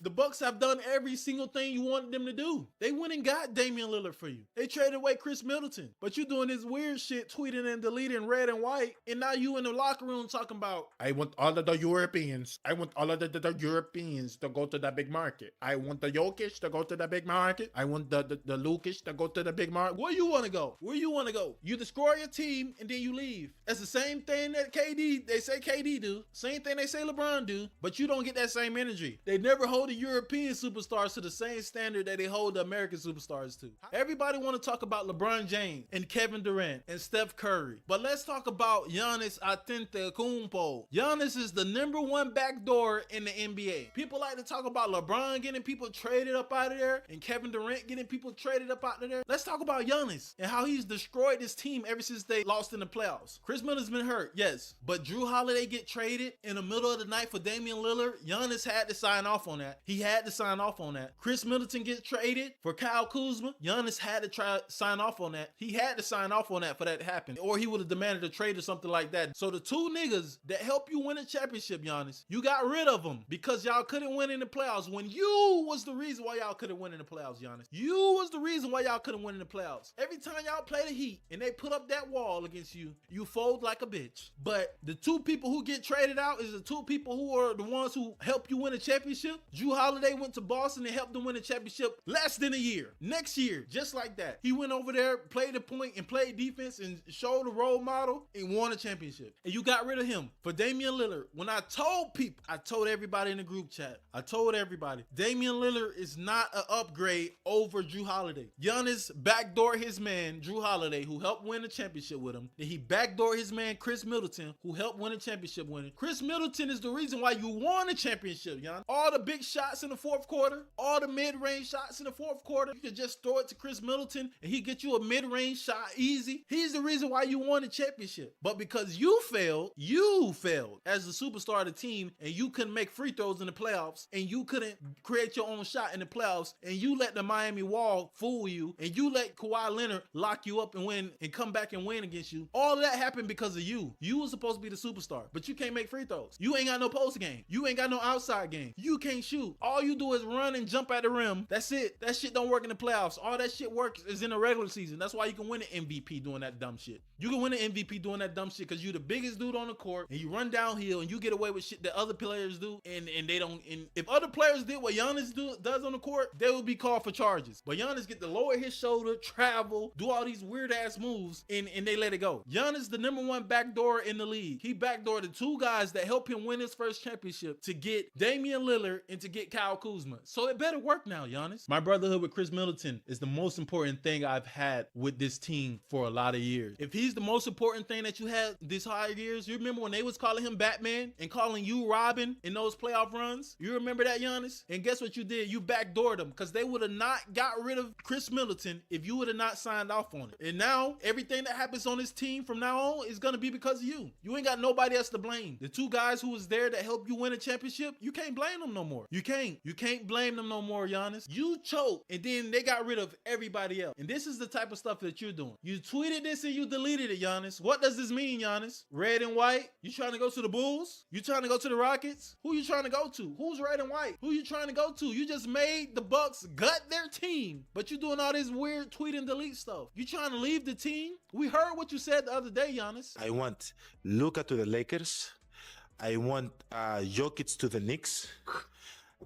The Bucks have done every single thing you wanted them to do. They went and got Damian Lillard for you. They traded away Chris Middleton. But you doing this weird shit, tweeting and deleting red and white, and now you in the locker room talking about, I want all of the Europeans. I want all of the Europeans to go to the big market. I want the Jokic to go to the big market. I want the LUKA to go to the big market. Where you want to go? Where you want to go? You destroy your team and then you leave. That's the same thing that they say KD do. Same thing they say LeBron do. But you don't get that same energy. They never hold the European superstars to the same standard that they hold the American superstars to. Everybody want to talk about LeBron James and Kevin Durant and Steph Curry. But let's talk about Giannis ANTETOKOUNMPO. Giannis is the #1 backdoor in the NBA. People like to talk about LeBron getting people traded up out of there and Kevin Durant getting people traded up out of there. Let's talk about Giannis and how he's destroyed this team ever since they lost in the playoffs. Chris Middleton's been hurt, yes, but Drew Holiday get traded in the middle of the night for Damian Lillard. Giannis had to sign off on that. He had to sign off on that. Chris Middleton gets traded for Kyle Kuzma. Giannis had to sign off on that. He had to sign off on that for that to happen, or he would have demanded a trade or something like that. So the two niggas that help you win a championship, Giannis, you got rid of them because y'all couldn't win in the playoffs when you was the reason why y'all couldn't win in the playoffs, Giannis. You was the reason why y'all couldn't win in the playoffs. Every time y'all play the Heat and they put up that wall against you, you fold like a bitch. But the two people who get traded out is the two people who are the ones who help you win a championship. Drew Holiday went to Boston and helped them win a championship less than a year. Next year, just like that, he went over there, played the point and played defense and showed a role model and won a championship. And you got rid of him for Damian Lillard. When I told people, I told everybody in the group chat, I told everybody, Damian Lillard is not an upgrade over Drew Holiday. Giannis backdoor his man, Drew Holiday, who helped win a championship with him. Then he backdoor his man, Chris Middleton, who helped win a championship with him. Chris Middleton is the reason why you won a championship, Giannis. All the big shots in the fourth quarter, all the mid-range shots in the fourth quarter, you could just throw it to Chris Middleton and he get you a mid-range shot easy. He's the reason why you won the championship. But because you failed as the superstar of the team and you couldn't make free throws in the playoffs and you couldn't create your own shot in the playoffs and you let the Miami Wall fool you and you let Kawhi Leonard lock you up and win and come back and win against you. All of that happened because of you. You were supposed to be the superstar, but you can't make free throws. You ain't got no post game. You ain't got no outside game. You can't shoot. All you do is run and jump at the rim. That's it. That shit don't work in the playoffs. All that shit works is in the regular season. That's why you can win an MVP doing that dumb shit. You can win an MVP doing that dumb shit because you the biggest dude on the court and you run downhill and you get away with shit that other players do and they don't. And if other players did what Giannis does on the court, they would be called for charges. But Giannis get to lower his shoulder, travel, do all these weird ass moves and they let it go. Giannis the #1 backdoor in the league. He backdoored the two guys that helped him win his first championship to get Damian Lillard and to get Kyle Kuzma. So it better work now, Giannis. My brotherhood with Chris Middleton is the most important thing I've had with this team for a lot of years. If he's the most important thing that you had this high years, you remember when they was calling him Batman and calling you Robin in those playoff runs? You remember that, Giannis? And guess what you did? You backdoored them because they would have not got rid of Chris Middleton if you would have not signed off on it. And now everything that happens on this team from now on is going to be because of you. You ain't got nobody else to blame. The two guys who was there that helped you win a championship, you can't blame them no more. You can't blame them no more, Giannis. You choked and then they got rid of everybody else. And this is the type of stuff that you're doing. You tweeted this and you deleted it, Giannis. What does this mean, Giannis? Red and white? You trying to go to the Bulls? You trying to go to the Rockets? Who you trying to go to? Who's red and white? Who you trying to go to? You just made the Bucks gut their team, but you doing all this weird tweet and delete stuff. You trying to leave the team? We heard what you said the other day, Giannis. I want LUKA to the Lakers. I want Jokic to the Knicks.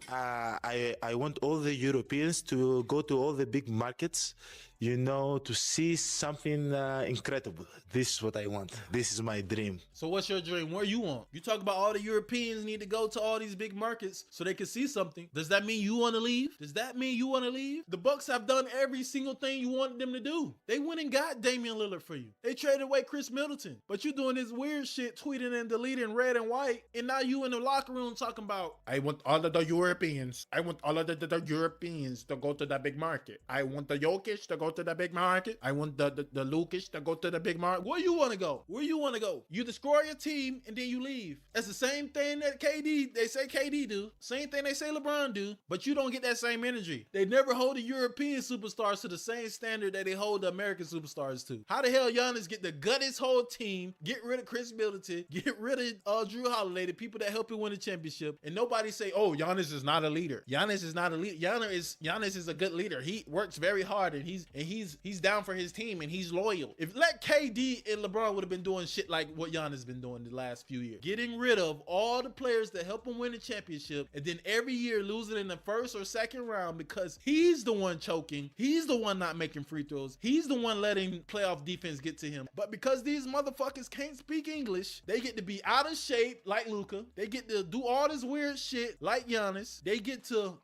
I want all the Europeans to go to all the big markets, you know, to see something incredible. This is what I want. This is my dream. So what's your dream? Where you want? You talk about all the Europeans need to go to all these big markets so they can see something. Does that mean you want to leave? Does that mean you want to leave? The Bucks have done every single thing you wanted them to do. They went and got Damian Lillard for you. They traded away Chris Middleton. But you doing this weird shit, tweeting and deleting red and white, and now you in the locker room talking about, I want all of the Europeans. I want all of the Europeans to go to the big market. I want the Jokic to go to the big market. I want the Lukish to go to the big market. Where you want to go? Where you want to go? You destroy your team and then you leave. That's the same thing that they say KD do. Same thing they say LeBron do. But you don't get that same energy. They never hold the European superstars to the same standard that they hold the American superstars to. How the hell Giannis get to gut his whole team, get rid of Chris Middleton, get rid of Drew Holiday, the people that help him win a championship, and nobody say, oh, Giannis is not a leader. Giannis is not a leader. Giannis is a good leader. He works very hard and he's down for his team and he's loyal. If let KD and LeBron would have been doing shit like what Giannis has been doing the last few years, getting rid of all the players that help him win a championship, and then every year losing in the first or second round because he's the one choking, he's the one not making free throws, he's the one letting playoff defense get to him. But because these motherfuckers can't speak English, they get to be out of shape like LUKA. They get to do all this weird shit like Giannis. They get to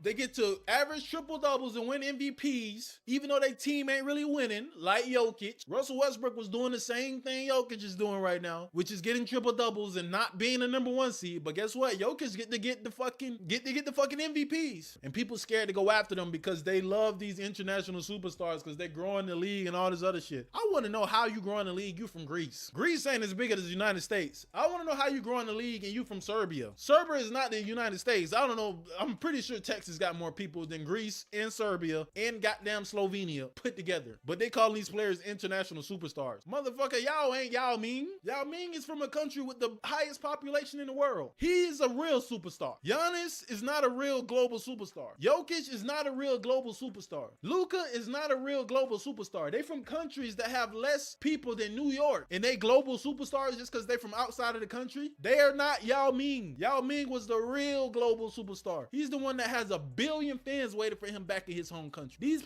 average triple doubles and win MVPs, even though their team ain't really winning, like Jokic. Russell Westbrook was doing the same thing Jokic is doing right now, which is getting triple doubles and not being a number one seed. But guess what? Jokic get the fucking MVPs, and people scared to go after them because they love these international superstars because they grow in the league and all this other shit. I want to know how you grow in the league. You from Greece. Greece ain't as big as the United States. I want to know how you grow in the league and you from Serbia. Serbia is not the United States. I don't know. I'm pretty sure Texas got more people than Greece and Serbia and goddamn Slovenia put together. But they call these players international superstars. Motherfucker, y'all ain't Yao Ming. Yao Ming is from a country with the highest population in the world. He is a real superstar. Giannis is not a real global superstar. Jokic is not a real global superstar. Luka is not a real global superstar. They from countries that have less people than New York, and they global superstars just because they from outside of the country. They are not Yao Ming. Yao Ming was the real global superstar. He's the one that has 1 billion fans waiting for him back in his home country. These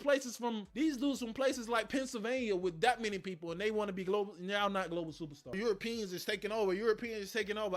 dudes from places like Pennsylvania with that many people, and they want to be global, and now not global superstars. Europeans is taking over.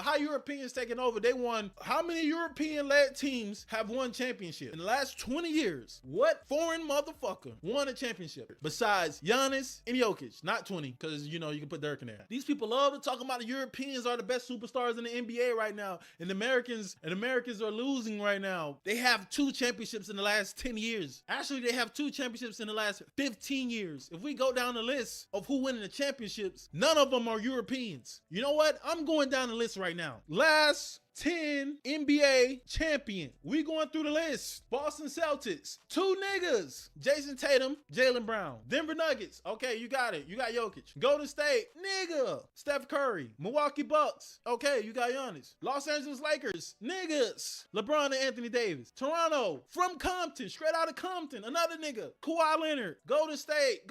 How Europeans taking over? They won. How many European-led teams have won championship in the last 20 years? What foreign motherfucker won a championship besides Giannis and Jokic? Not 20, because you can put Dirk in there. These people love to talk about the Europeans are the best superstars in the NBA right now, and Americans are losing right now. They have 2 championships in the last 10 years. Actually, they have 2 championships in the last 15 years. If we go down the list of who winning the championships, none of them are Europeans. You know what? I'm going down the list right now. Last 10 NBA champion. We going through the list. Boston Celtics, 2 niggas. Jason Tatum, Jaylen Brown. Denver Nuggets. Okay, you got it. You got Jokic. Golden State, nigga. Steph Curry. Milwaukee Bucks. Okay, you got Giannis. Los Angeles Lakers, niggas. LeBron and Anthony Davis. Toronto, from Compton, straight out of Compton, another nigga. Kawhi Leonard. Golden State,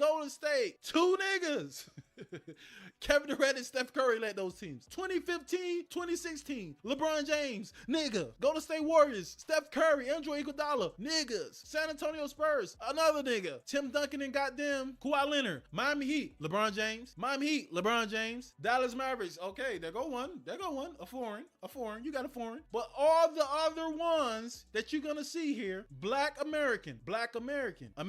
2 niggas. Kevin Durant and Steph Curry led those teams. 2015, 2016, LeBron James, nigga. Golden State Warriors, Steph Curry, Andre Iguodala, niggas. San Antonio Spurs, another nigga. Tim Duncan and goddamn Kawhi Leonard. Miami Heat, LeBron James. Miami Heat, LeBron James. Dallas Mavericks, okay, there go one. A foreign. You got a foreign. But all the other ones that you're gonna see here, Black American, American. All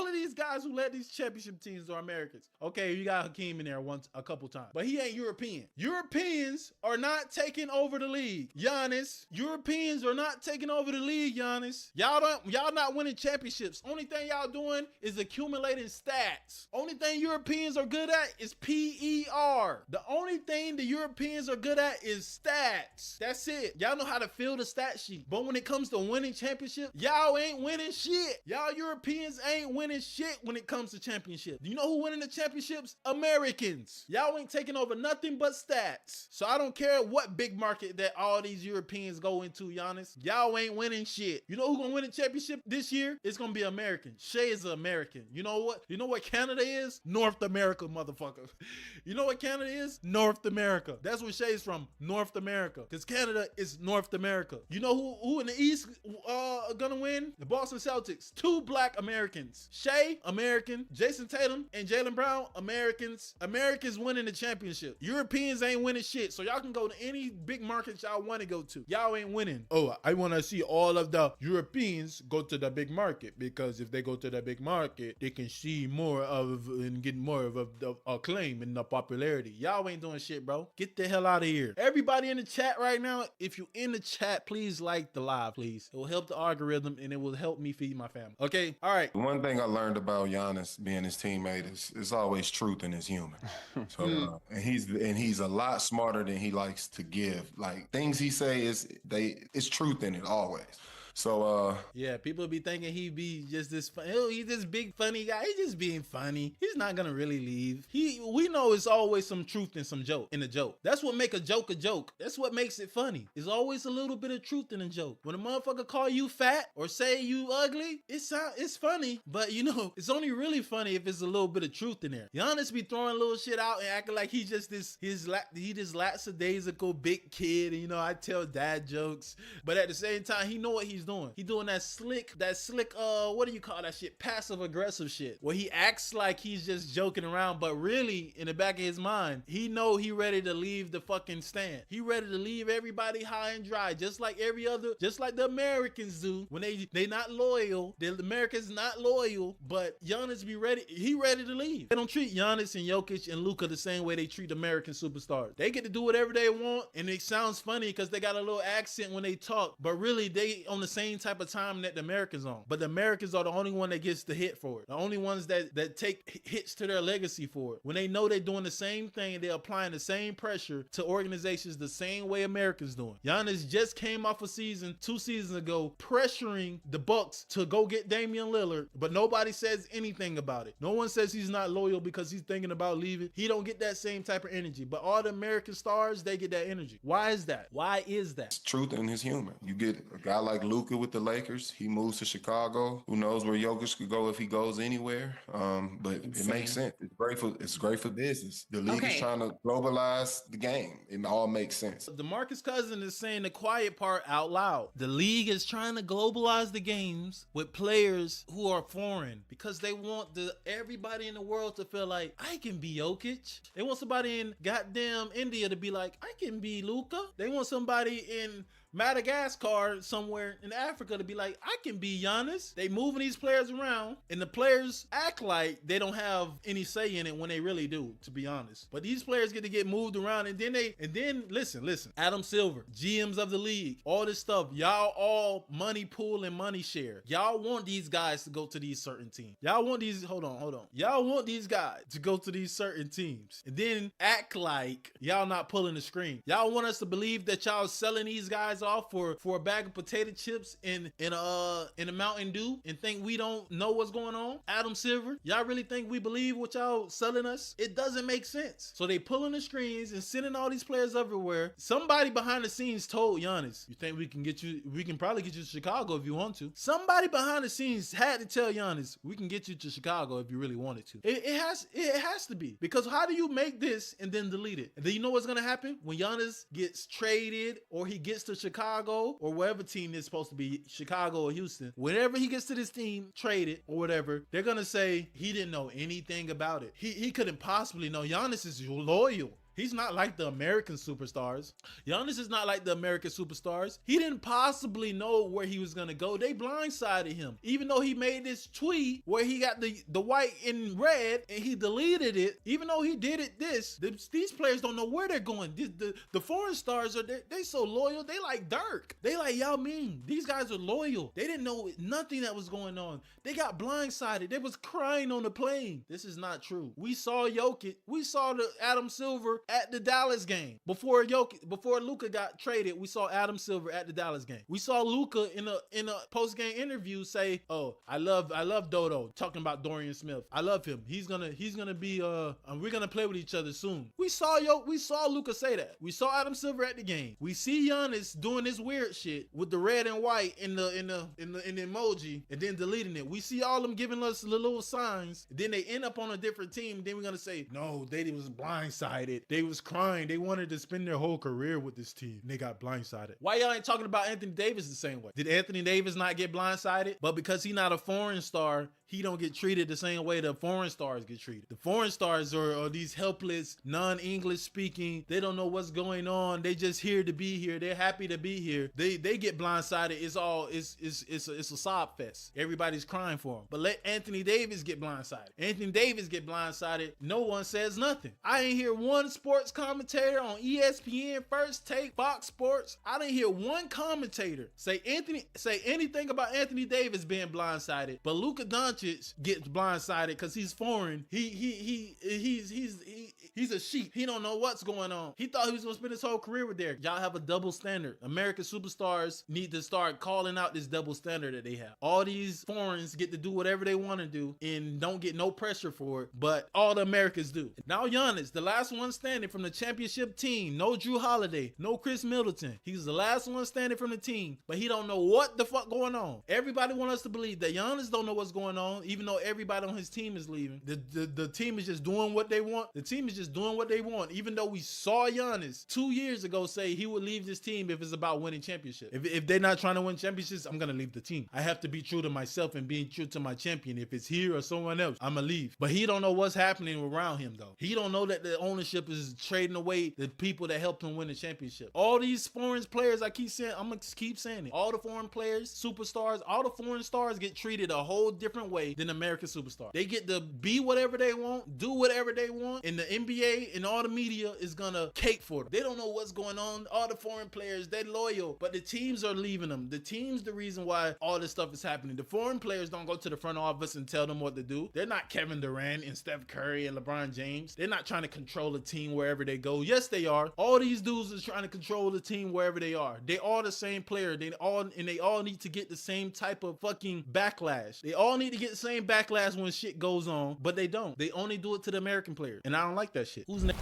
of these guys who led these championship teams are Americans. Okay, you got Hakeem in there a couple times, but he ain't European. Europeans are not taking over the league. Giannis, Europeans are not taking over the league, Giannis. Y'all not winning championships. Only thing y'all doing is accumulating stats. Only thing Europeans are good at is PER. The only thing the Europeans are good at is stats. That's it. Y'all know how to fill the stat sheet. But when it comes to winning championships, y'all ain't winning shit. Y'all Europeans ain't winning shit when it comes to championships. Do you know who winning the championships? Americans. Y'all ain't taking over nothing but stats. So I don't care what big market that all these Europeans go into, Giannis. Y'all ain't winning shit. You know who gonna win the championship this year? It's gonna be American. Shea is an American. You know what? You know what Canada is? North America, motherfucker. You know what Canada is? North America. That's where Shea's from. North America. Because Canada is North America. You know who in the East East gonna win? The Boston Celtics. 2 black Americans. Shea, American. Jason Tatum and Jaylen Brown, Americans. Americans winning the championship. Europeans ain't winning shit. So y'all can go to any big market y'all want to go to. Y'all ain't winning. Oh, I want to see all of the Europeans go to the big market, because if they go to the big market, they can see more of and get more of the acclaim and the popularity. Y'all ain't doing shit, bro. Get the hell out of here. Everybody in the chat right now, if you in the chat, please like the live, please. It will help the algorithm and it will help me feed my family. Okay? All right. One thing I learned about Giannis being his teammate is always truth in his humor. So and he's a lot smarter than he likes to give. Like, things he say it's truth in it always. So yeah, people be thinking he be just this he's this big funny guy. He's just being funny. He's not gonna really leave. We know it's always some truth in some joke in a joke. That's what make a joke a joke. That's what makes it funny. There's always a little bit of truth in a joke. When a motherfucker call you fat or say you ugly, it's funny, but you know, it's only really funny if it's a little bit of truth in there. Giannis be throwing little shit out and acting like he just this lackadaisical big kid, and you know, I tell dad jokes, but at the same time, he know what he's doing. He doing that slick, what do you call that shit? Passive aggressive shit, where he acts like he's just joking around, but really in the back of his mind, he know he ready to leave the fucking stand. He ready to leave everybody high and dry, just like the Americans do when they not loyal. The Americans not loyal, but Giannis be ready. He ready to leave. They don't treat Giannis and Jokic and LUKA the same way they treat American superstars. They get to do whatever they want, and it sounds funny because they got a little accent when they talk, but really they on the same type of time that the Americans on. But the Americans are the only one that gets the hit for it. The only ones that take hits to their legacy for it. When they know they're doing the same thing, they're applying the same pressure to organizations the same way Americans doing. Giannis just came off a season 2 seasons ago pressuring the Bucks to go get Damian Lillard, but nobody says anything about it. No one says he's not loyal because he's thinking about leaving. He don't get that same type of energy, but all the American stars, they get that energy. Why is that? It's truth in his humor. You get a guy like LUKA with the Lakers. He moves to Chicago. Who knows where Jokic could go if he goes anywhere? But it makes sense. It's great for business. The league is trying to globalize the game. It all makes sense. DeMarcus Cousins is saying the quiet part out loud. The league is trying to globalize the games with players who are foreign because they want everybody in the world to feel like I can be Jokic. They want somebody in goddamn India to be like I can be LUKA. They want somebody in Madagascar somewhere in Africa to be like I can be Giannis. They moving these players around and the players act like they don't have any say in it when they really do, to be honest. But these players get to get moved around and then listen, Adam Silver, GMs of the league, all this stuff, y'all all money pool and money share. Y'all want these guys to go to these certain teams. Y'all want these hold on. Y'all want these guys to go to these certain teams and then act like y'all not pulling the string. Y'all want us to believe that y'all selling these guys off for a bag of potato chips in a Mountain Dew and think we don't know what's going on? Adam Silver, y'all really think we believe what y'all selling us? It doesn't make sense. So they pulling the screens and sending all these players everywhere. Somebody behind the scenes told Giannis, you think we can probably get you to Chicago if you want to. Somebody behind the scenes had to tell Giannis, we can get you to Chicago if you really wanted to. It has to be, because how do you make this and then delete it? And then you know what's gonna happen when Giannis gets traded or he gets to Chicago or wherever team is supposed to be, Chicago or Houston, whenever he gets to this team, traded or whatever, they're gonna say he didn't know anything about it. He couldn't possibly know. Giannis is loyal. He's not like the American superstars. Giannis is not like the American superstars. He didn't possibly know where he was gonna go. They blindsided him. Even though he made this tweet where he got the white and red and he deleted it, even though he did it these players don't know where they're going. The foreign stars they so loyal. They like Dirk. They like Yao Ming. These guys are loyal. They didn't know nothing that was going on. They got blindsided. They was crying on the plane. This is not true. We saw Jokic. We saw the Adam Silver at the Dallas game. Before LUKA got traded, we saw Adam Silver at the Dallas game. We saw LUKA in a post-game interview say, "Oh, I love Dodo," talking about Dorian Smith. I love him. He's gonna be we're gonna play with each other soon. We saw LUKA say that. We saw Adam Silver at the game. We see Giannis doing this weird shit with the red and white in the emoji and then deleting it. We see all them giving us the little signs. And then they end up on a different team. Then we're gonna say, no, they was blindsided. They was crying. They wanted to spend their whole career with this team. And they got blindsided. Why y'all ain't talking about Anthony Davis the same way? Did Anthony Davis not get blindsided? But because he not a foreign star, he don't get treated the same way the foreign stars get treated. The foreign stars are these helpless, non-English speaking. They don't know what's going on. They just here to be here. They're happy to be here. They get blindsided. It's a sob fest. Everybody's crying for him. But let Anthony Davis get blindsided. Anthony Davis get blindsided. No one says nothing. I ain't hear one sports commentator on ESPN, First Take, Fox Sports. I didn't hear one commentator say anything about Anthony Davis being blindsided. But Luka Doncic gets blindsided because he's foreign. He's a sheep. He don't know what's going on. He thought he was gonna spend his whole career with there. Y'all have a double standard. American superstars need to start calling out this double standard that they have. All these foreigners get to do whatever they want to do and don't get no pressure for it, but all the Americans do. Now Giannis, the last one standing from the championship team. No Drew Holiday, no Chris Middleton. He's the last one standing from the team, but he don't know what the fuck going on. Everybody want us to believe that Giannis don't know what's going on, even though everybody on his team is leaving. The team is just doing what they want. The team is just doing what they want, even though we saw Giannis 2 years ago say he would leave this team if it's about winning championships. If they're not trying to win championships, I'm gonna leave the team. I have to be true to myself and being true to my champion. If it's here or someone else, I'm gonna leave. But he don't know what's happening around him though. He don't know that the ownership is trading away the people that helped him win the championship. All these foreign players, I'm gonna keep saying it. All the foreign players, superstars, all the foreign stars get treated a whole different way than American superstars. They get to be whatever they want, do whatever they want, and the NBA and all the media is gonna cake for them. They don't know what's going on. All the foreign players, they're loyal, but the teams are leaving them. The team's the reason why all this stuff is happening. The foreign players don't go to the front office and tell them what to do. They're not Kevin Durant and Steph Curry and LeBron James. They're not trying to control the team wherever they go. Yes, they are. All these dudes are trying to control the team wherever they are. They all the same player. They all need to get the same type of fucking backlash. They all need to get the same backlash when shit goes on, but they don't. They only do it to the American players, and I don't like that shit. Who's next?